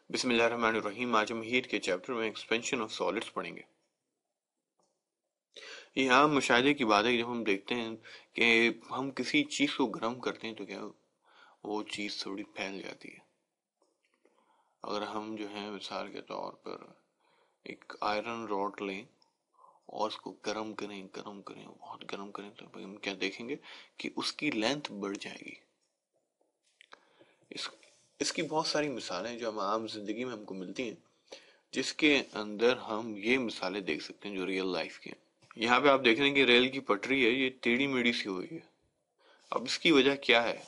बिस्मिल्लाहिर्रहमानिर्रहीम। आज हम हीट के चैप्टर में एक्सपेंशन ऑफ सॉलिड्स पढ़ेंगे। ये आम मुशाहिदे की बात है कि जब हम देखते हैं कि हम किसी चीज को गर्म करते हैं तो क्या वो चीज थोड़ी फैल जाती है। अगर हम जो है मिसाल के तौर पर एक आयरन रॉड लें और उसको गर्म करें बहुत गर्म करें तो हम क्या देखेंगे कि उसकी लेंथ बढ़ जाएगी। इस इसकी बहुत सारी मिसालें जो हम आम जिंदगी में हमको मिलती हैं, जिसके अंदर हम ये मिसालें देख सकते हैं जो रियल लाइफ की हैं। यहाँ पे आप देख रहे हैं कि रेल की पटरी है, ये टेढ़ी मेढ़ी सी हुई है। अब इसकी वजह क्या है,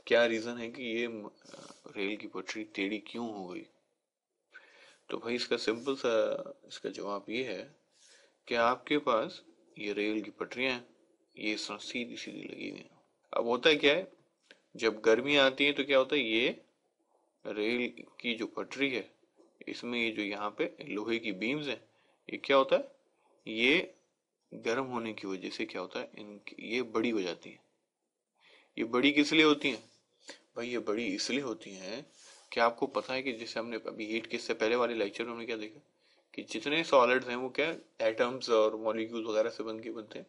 क्या रीजन है कि ये रेल की पटरी टेढ़ी क्यों हो गई? तो भाई इसका सिंपल सा इसका जवाब ये है कि आपके पास ये रेल की पटरियां हैं, ये इस तरह सीधी सीधी लगी हुई हैं। अब होता है क्या है, जब गर्मी आती है तो क्या होता है, ये रेल की जो पटरी है इसमें ये जो यहाँ पे लोहे की बीम्स है, ये क्या होता है, ये गर्म होने की वजह से क्या होता है, इनकी ये बड़ी हो जाती है। ये बड़ी किस लिए होती है भाई? ये बड़ी इसलिए होती हैं कि आपको पता है कि जैसे हमने अभी हीट के इससे पहले वाले लेक्चर में हमने क्या देखा कि जितने सॉलिड्स हैं वो क्या एटम्स और मॉलिक्यूल्स वगैरह से बनते हैं।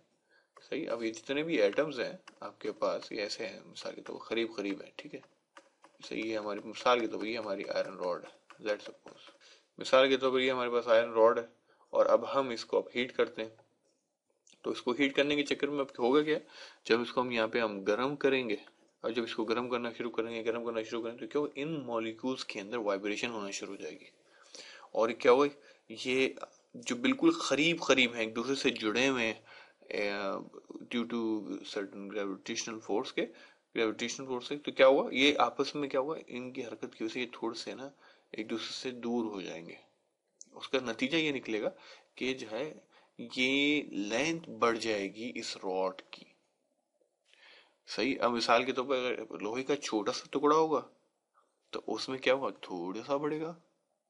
सही। अब ये जितने भी एटम्स हैं आपके पास ये ऐसे हैं, मिसाल के तौर करीब करीब है, ठीक है। सही है, हमारी मिसाल के तौर पर ये हमारी आयरन रॉड है, लेट्स सपोज मिसाल के तौर पर ये हमारे पास आयरन रॉड है और अब हम इसको अब हीट करते हैं। तो इसको हीट करने के चक्कर में अब होगा क्या, जब इसको हम यहाँ पे हम गर्म करेंगे और जब इसको गर्म करना शुरू करेंगे तो क्या होगा, इन मॉलिक्यूल्स के अंदर वाइब्रेशन होना शुरू हो जाएगी। और क्या होगा, ये जो बिल्कुल करीब करीब हैं, एक दूसरे से जुड़े हुए हैं due to certain gravitational force से, तो क्या हुआ, ये आपस में क्या हुआ, इनकी हरकत की वजह से ये थोड़े से ना एक दूसरे से दूर हो जाएंगे। उसका नतीजा ये निकलेगा कि जो है ये लेंथ बढ़ जाएगी इस रॉड की। सही। अब मिसाल के तौर पर अगर लोहे का छोटा सा टुकड़ा होगा तो उसमें क्या होगा, थोड़ा सा बढ़ेगा।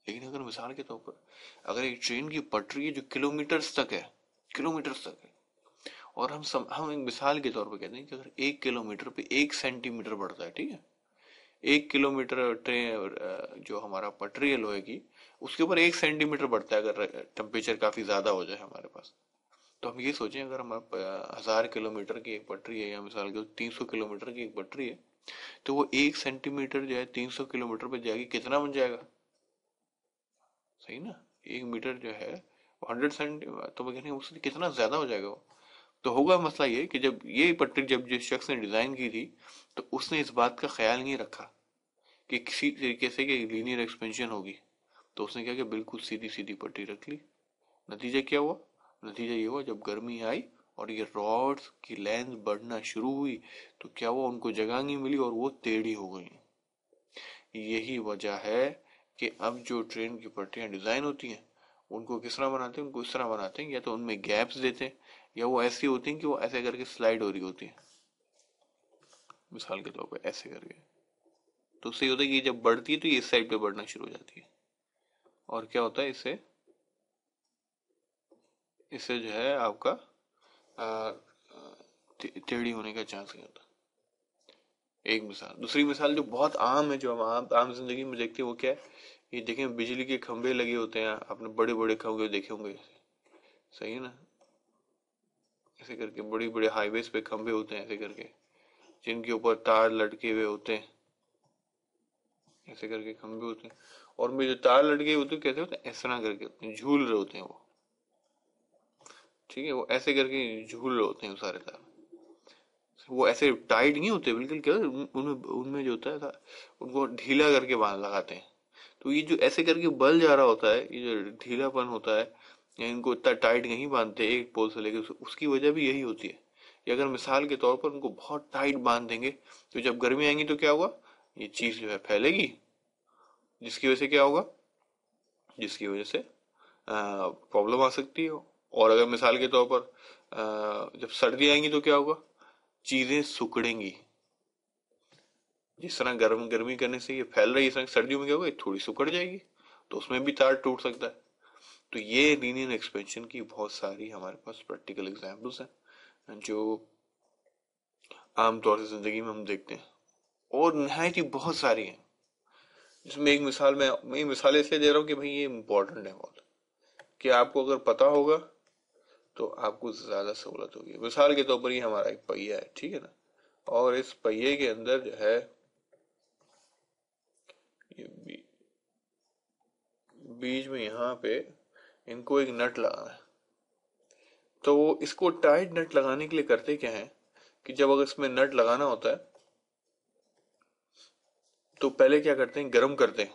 लेकिन अगर मिसाल के तौर पर अगर एक ट्रेन की पटरी है जो किलोमीटर्स तक है, किलोमीटर्स तक है, और हम एक मिसाल के तौर पर कहते हैं कि अगर 1 किलोमीटर पे 1 सेंटीमीटर बढ़ता है, ठीक है, 1 किलोमीटर ट्रेन जो हमारा पटरी है लोहे की, उसके ऊपर 1 सेंटीमीटर बढ़ता है अगर टेम्परेचर काफी ज्यादा हो जाए हमारे पास। तो हम ये सोचें अगर हमारे 1000 किलोमीटर की एक पटरी है या मिसाल के 300 किलोमीटर की एक पटरी है, तो वो 1 सेंटीमीटर जो है 300 किलोमीटर पे जाएगी, कितना बन जाएगा? सही ना। 1 मीटर जो है 100 सेंटीमीटर, तो मैं कह रही हूँ उससे कितना ज्यादा हो जाएगा वो। तो होगा मसला ये कि जब ये पटरी जब जिस शख्स ने डिजाइन की थी तो उसने इस बात का ख्याल नहीं रखा कि किसी तरीके से कि लीनियर एक्सपेंशन होगी, तो उसने क्या किया, बिल्कुल सीधी सीधी पट्टी रख ली। नतीजा क्या हुआ, नतीजा ये हुआ जब गर्मी आई और ये रॉड्स की लेंथ बढ़ना शुरू हुई तो क्या हुआ, उनको जगह नहीं मिली और वो टेढ़ी हो गई। यही वजह है कि अब जो ट्रेन की पटरियां डिजाइन होती हैं उनको किस तरह बनाते हैं, उनको इस तरह बनाते हैं या तो उनमें गैप्स देते हैं या वो ऐसी होती हैं कि वो ऐसे करके स्लाइड हो रही होती है, मिसाल के तौर पर ऐसे करके। तो उससे होता है कि जब बढ़ती है तो ये इस साइड पे बढ़ना शुरू हो जाती है और क्या होता है, इससे इससे जो है आपका टेढ़ी होने का चांस नहीं होता। एक मिसाल। दूसरी मिसाल जो बहुत आम है, जो हम आम जिंदगी में देखते हैं, वो क्या है, ये देखें बिजली के खंभे लगे होते हैं, आपने बड़े बड़े खंभे देखे होंगे। सही है ना। ऐसे करके बड़ी बड़े हाईवेज पे खंभे होते हैं ऐसे करके, जिनके ऊपर तार लटके हुए होते हैं, ऐसे करके खंभे होते हैं। और में जो तार लटके होते हैं कैसे होते हैं, इस तरह करके होते हैं, झूल रहे होते हैं वो, ठीक है, वो ऐसे करके झूल रहे होते हैं सारे तार। वो ऐसे टाइट नहीं होते बिल्कुल, क्या उनमें उनमें जो होता है उनको ढीला करके बांध लगाते हैं। तो ये जो ऐसे करके बल जा रहा होता है, ये जो ढीलापन होता है, या इनको इतना टाइट नहीं बांधते एक पोल से लेकर, उसकी वजह भी यही होती है कि अगर मिसाल के तौर पर उनको बहुत टाइट बांध देंगे तो जब गर्मी आएंगी तो क्या होगा, ये चीज जो है फैलेगी, जिसकी वजह से क्या होगा, जिसकी वजह से प्रॉब्लम आ सकती है। और अगर मिसाल के तौर पर जब सर्दी आएंगी तो क्या होगा, चीजें सुकड़ेंगी। जिस तरह गर्मी करने से ये फैल रही है, इस तरह सर्दियों में क्या होगा, थोड़ी सुकड़ जाएगी, तो उसमें भी तार टूट सकता है। तो ये लीनियर एक्सपेंशन की बहुत सारी हमारे पास प्रैक्टिकल एग्जांपल्स हैं जो आमतौर से जिंदगी में हम देखते हैं, और निहायत ही बहुत सारी हैं। इसमें एक मिसाल मैं मिसाल इसलिए दे रहा हूँ कि भाई ये इंपॉर्टेंट है बहुत, कि आपको अगर पता होगा तो आपको ज्यादा सहूलत होगी। मिसाल के तौर पर ये हमारा एक पहिया है, ठीक है ना, और इस पहिए के अंदर जो है ये बीच में यहाँ पे इनको एक नट लगाना है। तो वो इसको टाइट नट लगाने के लिए करते क्या है कि जब अगर इसमें नट लगाना होता है तो पहले क्या करते हैं, गर्म करते हैं।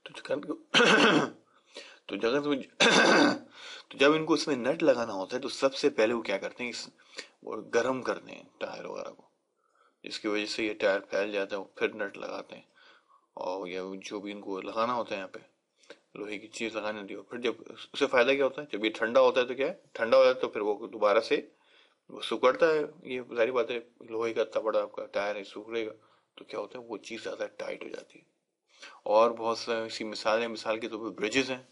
तो तो जगह तो जब इनको इसमें नट लगाना होता है तो सबसे पहले वो क्या करते हैं, इस वो गर्म करते हैं टायर वगैरह को, जिसकी वजह से ये टायर फैल जाता है। फिर नट लगाते हैं और या जो भी इनको लगाना होता है यहाँ पे लोहे की चीज लगाने दी। फिर जब उससे फायदा क्या होता है, जब ये ठंडा होता है तो क्या है, ठंडा हो जाता है तो फिर वो दोबारा से वो सिकुड़ता है। ये सारी बातें, लोहे का इतना बड़ा आपका टायर है, सिकुड़ेगा तो क्या होता है, वो चीज ज्यादा टाइट हो जाती है। और बहुत सी मिसाल है, मिसाल के तौर पर ब्रिजेस हैं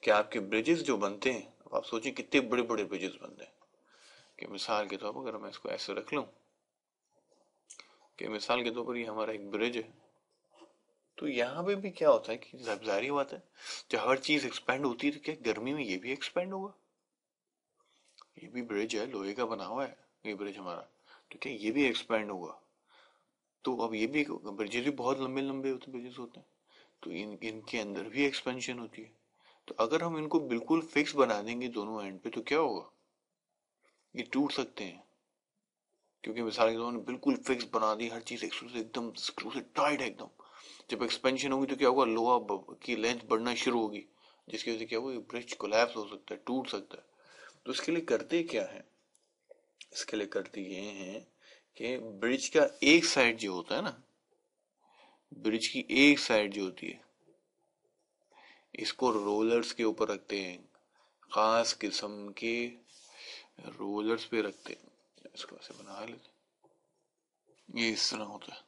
कि आपके ब्रिजेस जो बनते हैं, अब आप सोचिए कितने बड़े बड़े ब्रिजेस बनते हैं। कि मिसाल के तौर पर अगर मैं इसको ऐसे रख लूं कि मिसाल के तौर पर ये हमारा एक ब्रिज है, तो यहाँ पे भी क्या होता है कि जाहिर बात है, जब हर चीज एक्सपेंड होती है तो क्या गर्मी में ये भी एक्सपेंड होगा। ये भी ब्रिज है, लोहे का बना हुआ है ये ब्रिज हमारा, तो क्या ये भी एक्सपेंड होगा। तो अब ये भी ब्रिजेस भी बहुत लंबे लंबे होते ब्रिजेस होते हैं, तो इनके अंदर भी एक्सपेंशन होती है। तो अगर हम इनको बिल्कुल फिक्स बना देंगे दोनों एंड पे तो क्या होगा, ये टूट सकते हैं। क्योंकि मिसाल के तौर पर बिल्कुल फिक्स बना दी हर चीज, एकदम स्क्रू से टाइट है एकदम, जब एक्सपेंशन होगी तो क्या होगा, लोहा की लेंथ बढ़ना शुरू होगी, जिसकी वजह से क्या होगा, ब्रिज कोलैप्स हो सकता है, टूट सकता है। तो इसके लिए करते क्या है, इसके लिए करते ये हैं कि ब्रिज का एक साइड जो होता है ना, ब्रिज की एक साइड जो होती है, इसको रोलर्स के ऊपर रखते हैं, खास किस्म के रोलर्स पे रखते हैं। इसको ऐसे बना लेते हैं, ये इस तरह होता है।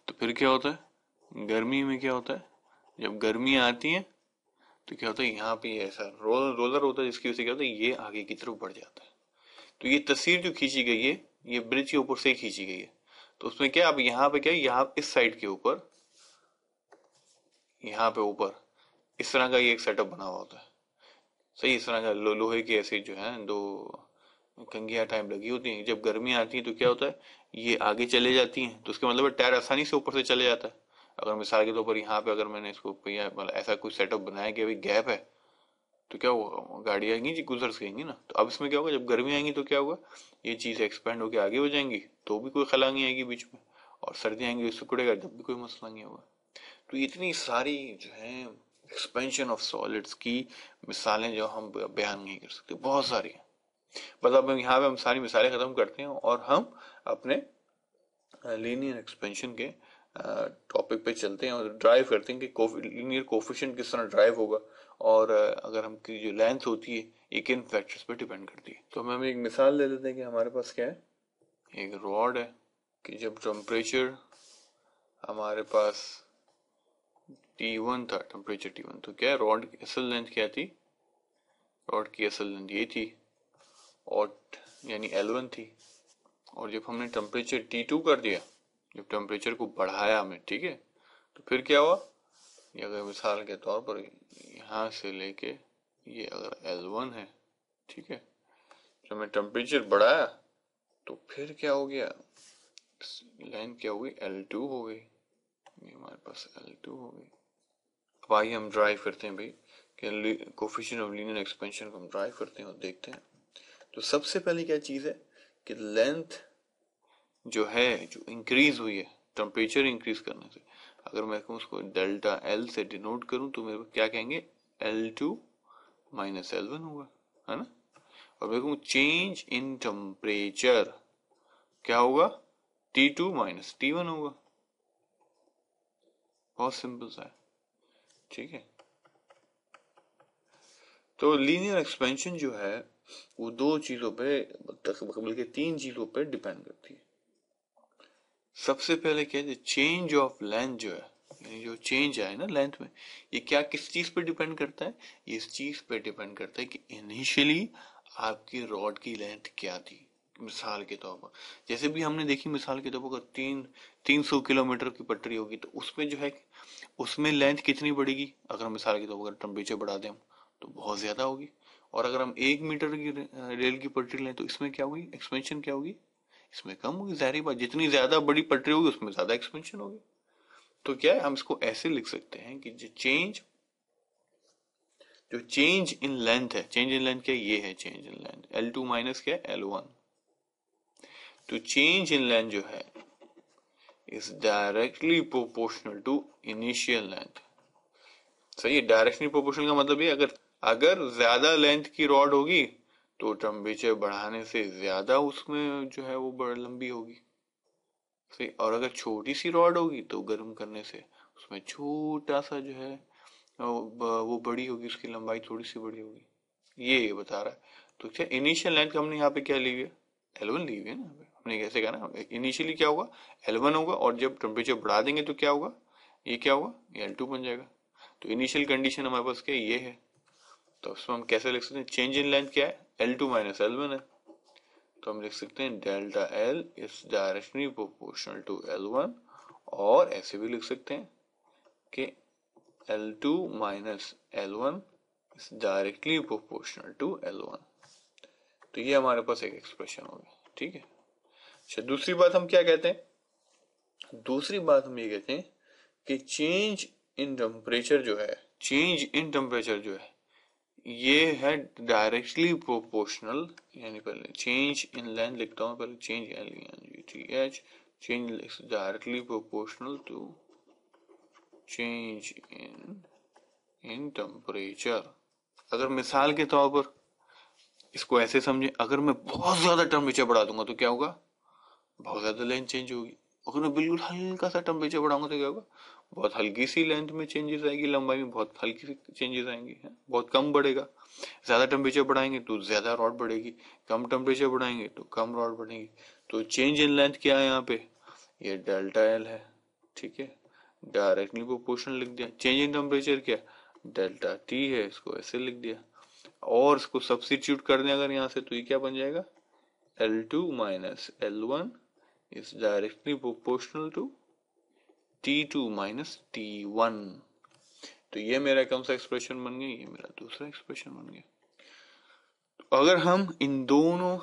तो फिर क्या होता है, गर्मी में क्या होता है, जब गर्मी आती है तो क्या होता है, यहाँ पे ऐसा रोलर होता है, जिसकी वजह से क्या होता है, ये आगे की तरफ बढ़ जाता है। तो ये तस्वीर जो खींची गई है, ये ब्रिज के ऊपर से ही खींची गई है। तो उसमें क्या, अब यहाँ पे क्या है, यहाँ इस साइड के ऊपर, यहाँ पे ऊपर इस तरह का ये एक सेटअप बना हुआ होता है। सही, इस तरह का लोहे की ऐसी जो है दो कंघियां टाइप लगी होती हैं। जब गर्मी आती है तो क्या होता है, ये आगे चले जाती हैं, तो उसके मतलब टायर आसानी से ऊपर से चले जाता है। अगर मिसाल के तौर पर यहाँ पे अगर मैंने इसको मतलब ऐसा कुछ सेटअप बनाया कि अभी गैप है, तो क्या होगा, गाड़ी आएंगी जी, गुजर सकेंगी ना। तो अब इसमें क्या होगा, जब गर्मी आएंगी तो क्या होगा, ये चीज एक्सपेंड होकर आगे हो जाएंगी, तो भी कोई खला नहीं आएगी बीच में। और सर्दी आएंगी तो सिकुड़ेगा, जब भी कोई मसला नहीं होगा। तो इतनी सारी जो है एक्सपेंशन ऑफ सॉलिड्स की मिसालें जो हम बयान नहीं कर सकते, बहुत सारी हैं। मतलब हम यहाँ पे हम सारी मिसालें खत्म करते हैं और हम अपने लीनियर एक्सपेंशन के टॉपिक पे चलते हैं और ड्राइव करते हैं कि लीनियर कोफिशिएंट किस तरह ड्राइव होगा, और अगर हम की जो लेंथ होती है ये किन फैक्टर्स पे डिपेंड करती है। तो हम एक मिसाल ले लेते हैं कि हमारे पास क्या है, एक रॉड है कि जब टेम्परेचर हमारे पास T1 था, टेम्परेचर T1, तो क्या रॉड की असल लेंथ क्या थी, रॉड की असल लेंथ ये थी, और यानी L1 थी। और जब हमने टेम्परेचर T2 कर दिया, जब टेम्परेचर को बढ़ाया हमने, ठीक है, तो फिर क्या हुआ, ये अगर मिसाल के तौर पर यहाँ से लेके ये अगर L1 है, ठीक है, जब मैं टेम्परेचर बढ़ाया तो फिर क्या हो गया, लाइन क्या हो गई, L2 हो गई, ये हमारे पास L2 हो गई। अब आइए हम ड्राइव करते हैं भाई कि कोफिशिएंट ऑफ लीनियर एक्सपेंशन को हम ड्राइव करते हैं और देखते हैं। तो सबसे पहले क्या चीज है कि लेंथ जो है, जो इंक्रीज हुई है टेम्परेचर इंक्रीज करने से, अगर मैं उसको डेल्टा एल से डिनोट करूं तो मेरे को क्या कहेंगे, L2 माइनस L1 होगा, है ना। और मेरे को चेंज इन टेम्परेचर क्या होगा, T2 माइनस T1 होगा। बहुत सिंपल सा है, ठीक है। तो लीनियर एक्सपेंशन जो है वो दो चीजों पे, बल्कि तीन चीजों पे डिपेंड करती है। सबसे पहले क्या है, चेंज ऑफ लेंथ जो है, यानी जो चेंज आए ना लेंथ में, ये क्या किस चीज पे डिपेंड करता है, ये इस चीज पे डिपेंड करता है कि इनिशियली आपकी रॉड की लेंथ क्या थी। मिसाल के तौर पर जैसे भी हमने देखी, मिसाल के तौर पर अगर 300 किलोमीटर की पटरी होगी तो उसमें जो है उसमें लेंथ कितनी बढ़ेगी, अगर मिसाल के तौर पर अगर टेम्परेचर बढ़ा दें हम तो बहुत ज्यादा होगी। और अगर हम 1 मीटर की रेल की पटरी लें तो इसमें क्या होगी, एक्सपेंशन क्या होगी, इसमें कम होगी। जाहिर बात, जितनी ज्यादा बड़ी पटरी होगी उसमें ज्यादा एक्सपेंशन होगी। तो क्या है, हम इसको ऐसे लिख सकते हैं कि जो चेंज इन लेंथ है, चेंज इन लेंथ क्या है, ये है change in length, L2 minus क्या है, L1। तो चेंज इन लेंथ जो है is directly proportional to initial length. सही है, डायरेक्टली प्रोपोर्शनल का मतलब ये, अगर अगर ज्यादा लेंथ की रॉड होगी तो टेम्परेचर बढ़ाने से ज्यादा उसमें जो है वो बड़ा लंबी होगी। सही, और अगर छोटी सी रॉड होगी तो गर्म करने से उसमें छोटा सा जो है वो बड़ी होगी, उसकी लंबाई थोड़ी सी बड़ी होगी। ये बता रहा है। तो क्या इनिशियल लेंथ हमने यहाँ पे क्या ली है, L1 ली हुई है ना। हमने कैसे कहा ना, इनिशियली क्या होगा, L1 होगा, और जब टेम्परेचर बढ़ा देंगे तो क्या होगा, ये क्या होगा, ये L2 बन जाएगा। तो इनिशियल कंडीशन हमारे पास क्या, ये है। तो उसमें हम कैसे लिख सकते हैं, चेंज इन लेंथ क्या है, L2 माइनस L1 है। तो हम लिख सकते हैं delta L is directly proportional to L1। और ऐसे भी लिख सकते हैं कि L2 minus L1 is directly proportional to L1। तो ये हमारे पास एक एक्सप्रेशन हो गया, ठीक है। अच्छा, दूसरी बात हम क्या कहते हैं, दूसरी बात हम ये कहते हैं कि चेंज इन टेम्परेचर जो है, चेंज इन टेम्परेचर जो है ये है डायरेक्टली प्रोपोर्शनल, यानी पहले चेंज इन लेंथ लिखता हूँ, पहले change LENGTH, change directly proportional to change in temperature. अगर मिसाल के तौर पर इसको ऐसे समझे, अगर मैं बहुत ज्यादा टेम्परेचर बढ़ा दूंगा तो क्या होगा, बहुत ज्यादा लेंथ चेंज होगी। अगर मैं बिल्कुल हल्का सा टेम्परेचर बढ़ाऊंगा तो क्या होगा, बहुत हल्की सी लेंथ में चेंजेस आएगी, लंबाई में बहुत हल्की सी चेंजेस आएंगी, बहुत कम बढ़ेगा। ज्यादा टेम्परेचर बढ़ाएंगे तो ज्यादा रॉड बढ़ेगी, कम टेम्परेचर बढ़ाएंगे तो कम रॉड बढ़ेगी। तो चेंज इन लेंथ क्या है यहाँ पे, ये डेल्टा L है, ठीक है। डायरेक्टली प्रोपोर्शनल लिख दिया। चेंज इन टेम्परेचर क्या, डेल्टा T है, इसको ऐसे लिख दिया। और इसको सब्सिट्यूट कर दें अगर यहाँ से, तो ये क्या बन जाएगा, L2 minus L1 is directly proportional to T2 minus T1। तो ये मेरा कौन सा एक्सप्रेशन बन गया, ये मेरा दूसरा एक्सप्रेशन बन गया। तो अगर हम इन दोनों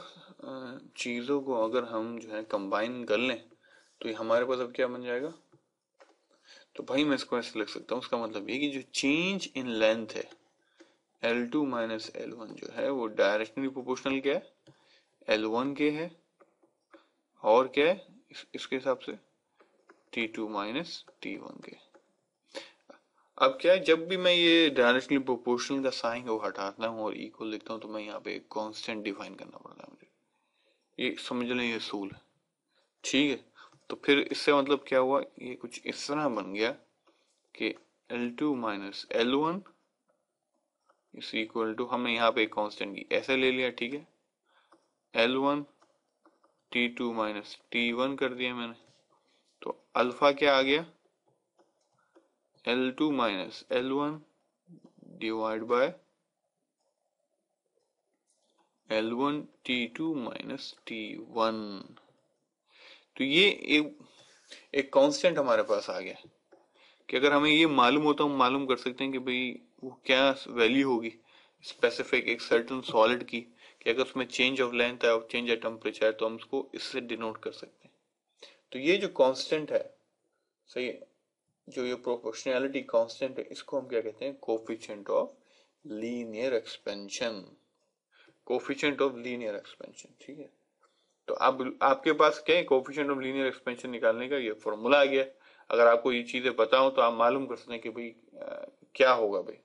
चीजों को अगर हम जो है कंबाइन कर लें तो ये हमारे पास अब क्या बन जाएगा। तो भाई मैं इसको ऐसे लिख सकता हूँ, उसका मतलब ये कि जो चेंज इन लेंथ है L2 माइनस L1 जो है वो डायरेक्टली प्रोपोर्शनल क्या है, L1 के है, और क्या है इसके हिसाब से T2 माइनस T1 के। अब क्या है, जब भी मैं ये डायरेक्टली प्रोपोर्शनल का साइन को हटाता हूँ और इक्वल लिखता हूँ तो मैं यहाँ पे एक कांस्टेंट डिफाइन करना पड़ता है मुझे, ये समझ लें, ये सूल है, ठीक है। तो फिर इससे मतलब क्या हुआ, ये कुछ इस तरह बन गया कि L2 माइनस L1 इस इक्वल टू, हमने यहाँ पे एक कांस्टेंट की ऐसे ले लिया, ठीक है, L1 T2 माइनस T1 कर दिया मैंने। तो अल्फा क्या आ गया, L2 minus L1 divide by L1 T2 minus T1। तो ये एक कांस्टेंट हमारे पास आ गया कि अगर हमें ये मालूम होता, हम मालूम कर सकते हैं कि भाई वो क्या वैल्यू होगी स्पेसिफिक एक सर्टेन सॉलिड की, कि अगर उसमें चेंज ऑफ लेंथ है और चेंज ऑफ टेम्परेचर है तो हम उसको इससे डिनोट कर सकते हैं। तो ये जो कांस्टेंट है, सही है, जो ये प्रोपोर्शनैलिटी कांस्टेंट है, इसको हम क्या कहते हैं, coefficient of linear expansion, coefficient of linear expansion, ठीक है। तो अब आपके पास क्या है, कोफिशिएंट ऑफ लीनियर एक्सपेंशन निकालने का ये फॉर्मूला आ गया। अगर आपको ये चीजें पता हो तो आप मालूम कर सकते हैं कि भाई क्या होगा भाई,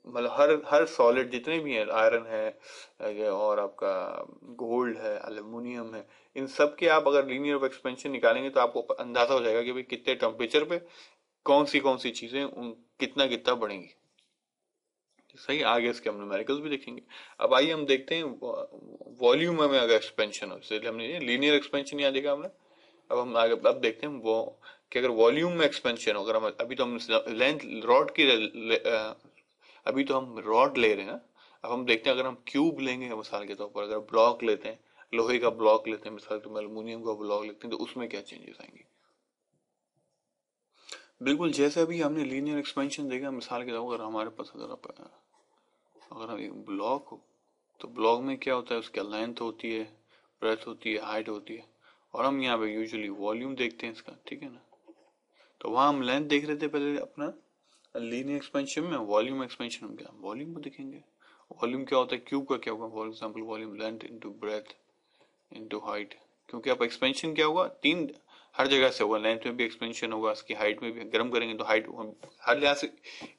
मतलब हर सॉलिड जितने भी हैं, आयरन है और आपका गोल्ड है, एल्युमिनियम है, इन सब के आप अगर लीनियर ऑफ एक्सपेंशन निकालेंगे तो आपको अंदाजा हो जाएगा कि भाई कितने टेम्परेचर पे कौन सी चीजें कितना कितना बढ़ेंगी। सही, आगे इसके हम न्यूमेरिकल्स भी देखेंगे। अब आइए हम देखते हैं वॉल्यूम में अगर एक्सपेंशन हो, इसलिए हमने लीनियर एक्सपेंशन यहाँ देखा हमने। अब हम आगे अब देखते हैं वो कि अगर वॉल्यूम में एक्सपेंशन हो, अगर हम अभी तो हम लेंथ रॉड की अभी तो हम रॉड ले रहे हैं ना, अब हम देखते हैं अगर हम क्यूब लेंगे मिसाल के तौर पर, अगर ब्लॉक लेते हैं, लोहे का ब्लॉक लेते हैं मिसाल के एल्यूमिनियम का ब्लॉक लेते हैं, तो उसमें क्या चेंजेस आएंगे? बिल्कुल जैसे अभी हमने लीनियर एक्सपेंशन देखा, मिसाल के तौर पर अगर हमारे पास अगर हम एक ब्लॉक हो, तो ब्लॉक में क्या होता है, उसका लेंथ होती है, ब्रेथ होती है, हाइट होती है, और हम यहाँ पे यूजुअली वॉल्यूम देखते हैं इसका, ठीक है ना। तो वहां हम लेंथ देख रहे थे पहले अपना लीनियर एक्सपेंशन में, वॉल्यूम एक्सपेंशन में क्या वॉल्यूम को देखेंगे। वॉल्यूम क्या होता है, क्यूब का क्या होगा, for example volume length into breadth into height, क्योंकि आप एक्सपेंशन क्या होगा, तीन हर जगह से होगा, लेंथ में भी एक्सपेंशन होगा, इसकी हाइट में भी, गर्म करेंगे तो हाइट हर लिहाज से,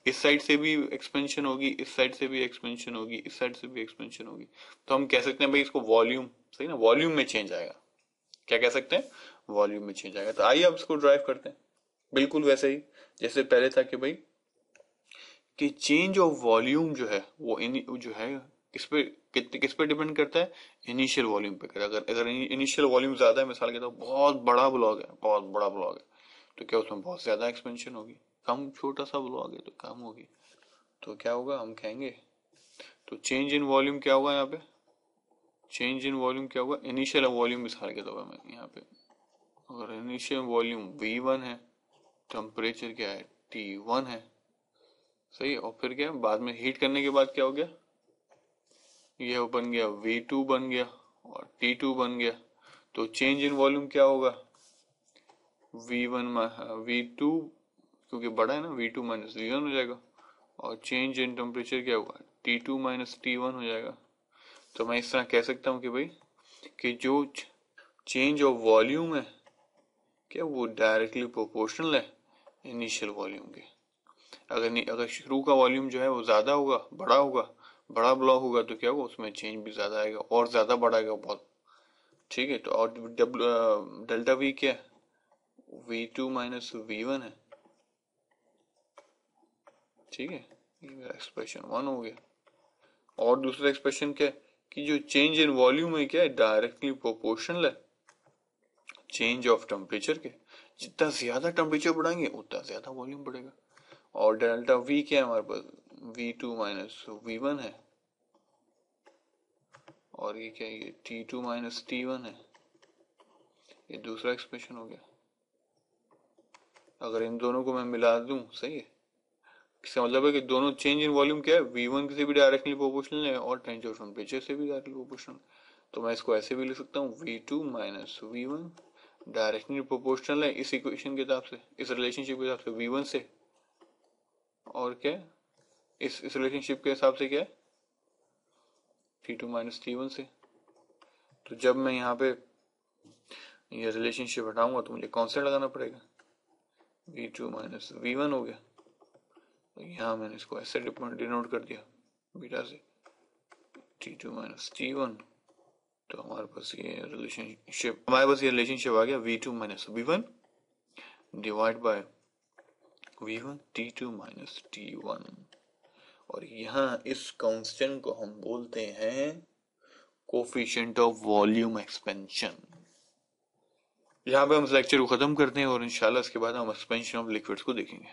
इस साइड से भी एक्सपेंशन होगी, इस साइड से भी एक्सपेंशन होगी, इस साइड से भी एक्सपेंशन होगी। तो हम कह सकते हैं भाई इसको वॉल्यूम, सही ना, वॉल्यूम में चेंज आएगा। क्या कह सकते हैं, वॉल्यूम में चेंज आएगा। तो आइए अब इसको ड्राइव करते हैं, बिल्कुल वैसे ही जैसे पहले था कि भाई कि चेंज ऑफ वॉल्यूम जो है वो जो है किस पे डिपेंड करता है, इनिशियल वॉल्यूम पे करता है। अगर इनिशियल वॉल्यूम ज्यादा है, मिसाल के तौर बहुत बड़ा ब्लॉक है, बहुत बड़ा ब्लॉक है, तो क्या उसमें बहुत ज्यादा एक्सपेंशन होगी। कम छोटा सा ब्लॉक है तो कम होगी। तो क्या होगा, हम कहेंगे तो चेंज इन वॉल्यूम क्या होगा, यहाँ पे चेंज इन वॉल्यूम क्या होगा, इनिशियल वॉल्यूम मिसाल के तौर पर यहाँ पे अगर इनिशियल वॉल्यूम V1 है, टेम्परेचर क्या है T1 है, सही। और फिर क्या बाद में हीट करने के बाद क्या हो गया, ये बन गया V2 बन गया और T2 बन गया। तो चेंज इन वॉल्यूम क्या होगा, V1 V2, क्योंकि बड़ा है ना, V2 माइनस V1 हो जाएगा, और चेंज इन टेम्परेचर क्या होगा, T2 माइनस T1 हो जाएगा। तो मैं इस तरह कह सकता हूँ कि भाई कि जो चेंज ऑफ वॉल्यूम है क्या वो डायरेक्टली प्रोपोर्शनल है इनिशियल वॉल्यूम के। अगर शुरू का वॉल्यूम जो है वो ज्यादा होगा, बड़ा होगा, बड़ा ब्लॉक होगा, तो क्या होगा उसमें चेंज भी ज्यादा आएगा और ज्यादा बढ़ाएगा बहुत, ठीक है। तो और डेल्टा वी क्या है, V2 माइनस V1 है, ठीक है। ये एक्सप्रेशन 1 हो गया। और दूसरा एक्सप्रेशन क्या है कि जो चेंज इन वॉल्यूम है क्या है, डायरेक्टली प्रोपोर्शनल है चेंज ऑफ टेम्परेचर के। जितना ज्यादा टेम्परेचर बढ़ाएंगे उतना ज्यादा वॉल्यूम बढ़ेगा। और डेल्टा V क्या है हमारे पास, V2 माइनस V1 है, और ये क्या है, ये T2 माइनस T1 है। ये दूसरा एक्सप्रेशन हो गया। अगर इन दोनों को मैं मिला दूं, सही है, इसका मतलब है कि दोनों चेंज इन वॉल्यूम क्या है, V1 से भी डायरेक्टली प्रोपोर्शनल है और चेंज ऑफ टेम्परेचर से भी डायरेक्टली प्रोपोर्शनल। तो मैं इसको ऐसे भी लिख सकता हूँ, V2 minus V1 directly proportional है इस इक्वेशन के हिसाब से, इस रिलेशनशिप के हिसाब से V1 से, और क्या इस रिलेशनशिप के हिसाब से क्या है, T2 माइनस T1 से। तो जब मैं यहाँ पे ये रिलेशनशिप हटाऊंगा तो मुझे कांस्टेंट लगाना पड़ेगा, V2 माइनस V1 हो गया। तो यहाँ मैंने इसको ऐसे डिनोट कर दिया बीटा से, T2 माइनस T1। तो हमारे पास ये रिलेशनशिप आ गया, V2 minus V1 divide by V1 T2 minus T1। और यहाँ इस कांस्टेंट को हम बोलते हैं कोफिशिएंट ऑफ वॉल्यूम एक्सपेंशन। यहाँ पे हम इस लेक्चर को खत्म करते हैं और इंशाल्लाह इसके बाद हम एक्सपेंशन ऑफ लिक्विड्स को देखेंगे।